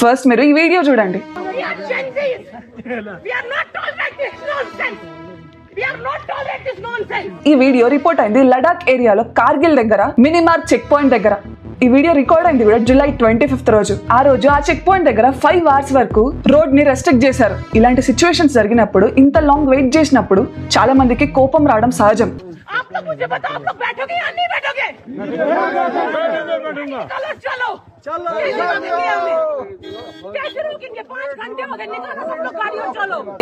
First మీరు ఈ video చూడండి. ఈ వీడియో రిపోర్ట్ అయింది లడాక్ ఏరియాలో కార్గిల్ దగ్గర మినిమార్క్ చెక్ పాయింట్ దగ్గర. ఈ వీడియో రికార్డ్ అయింది కూడా జూలై 25th రోజు. ఆ రోజు ఆ చెక్ పాయింట్ దగ్గర 5 hours వరకు రోడ్ ని రెస్ట్రిక్ట్ చేశారు. ఇలాంటి సిచ్యువేషన్స్ జరిగినప్పుడు, ఇంత లాంగ్ వెయిట్ చేసినప్పుడు చాలా మందికి కోపం రావడం సహజం.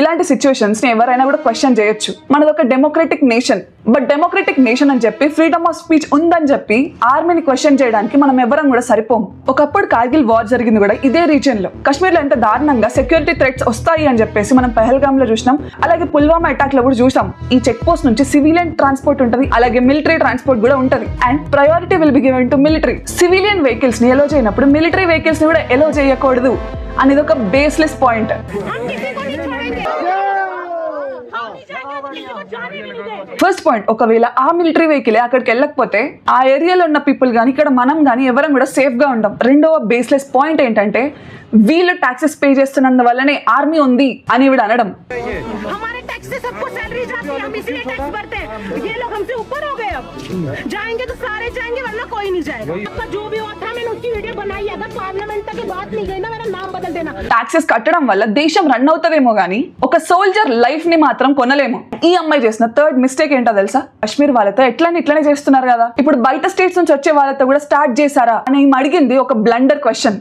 ఇలాంటి సిచ్యువేషన్స్ ని ఎవరైనా కూడా క్వశ్చన్ చేయొచ్చు. మనది ఒక democratic nation. But democratic nation అని చెప్పి, ఫ్రీడమ్ ఆఫ్ స్పీచ్ ఉందని చెప్పి ఆర్మీని క్వశ్చన్ చేయడానికి మనం ఎవరం కూడా సరిపోం. ఒకప్పుడు కార్గిల్ వార్ జరిగింది కూడా ఇదే రీజియన్ లో. కశ్మీర్ లో ఎంత దారుణంగా సెక్యూరిటీ థ్రెట్స్ వస్తాయి అని చెప్పేసి మనం పహల్గామ్ లో చూసినాం. అలాగే పుల్వామా అటాక్ లో కూడా చూసాం. ఈ చెక్ పోస్ట్ నుంచి సివిలియన్ ట్రాన్స్పోర్ట్ ఉంటది, అలాగే మిలిటరీ ట్రాన్స్పోర్ట్ కూడా ఉంటది. And priority will be given to military. Civilian vehicles ని ఎలో చేయనప్పుడు మిలిటరీ వెహికల్స్ ని కూడా ఎలో చేయకూడదు అనేది ఒక బేస్లెస్ పాయింట్. ఫస్ట్ పాయింట్, ఒకవేళ ఆ మిలిటరీ వెహికల్ అక్కడికి వెళ్ళకపోతే ఆ ఏరియాలో ఉన్న పీపుల్ గానీ, ఇక్కడ మనం గానీ ఎవరం కూడా సేఫ్ గా ఉండం. రెండవ బేస్లెస్ పాయింట్ ఏంటంటే, వీళ్ళు టాక్సెస్ పే చేస్తున్నందువల్లనే ఆర్మీ ఉంది అని వీడు అనడం. టాక్సెస్ కట్టడం వల్ల దేశం రన్ అవుతుందేమో గానీ ఒక సోల్జర్ లైఫ్ ని మాత్రం కొనలేము. ఈ అమ్మాయి చేసిన థర్డ్ మిస్టేక్ ఏంటో తెలుసా? కాశ్మీర్ వాళ్ళతో ఇట్లనే చేస్తున్నారు కదా, ఇప్పుడు బయట స్టేట్స్ నుంచి వచ్చే వాళ్ళతో కూడా స్టార్ట్ చేశారా అని అడిగింది ఒక బ్లండర్ క్వశ్చన్.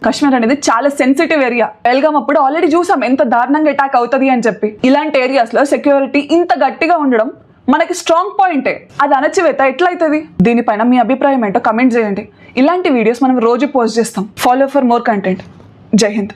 కశ్మీర్ అనేది చాలా సెన్సిటివ్ ఏరియా. పహల్గామ్ అప్పుడు ఆల్రెడీ చూసాం ఎంత దారుణంగా అటాక్ అవుతుంది అని చెప్పి. ఇలాంటి ఏరియాస్ లో సెక్యూరిటీ ఇంత గట్టిగా ఉండడం మనకి స్ట్రాంగ్ పాయింటే. అది అణచివేత ఎట్లయితుంది? దీనిపైన మీ అభిప్రాయం ఏంటో కమెంట్ చేయండి. ఇలాంటి వీడియోస్ మనం రోజు పోస్ట్ చేస్తాం. Follow for more content. జై హింద్.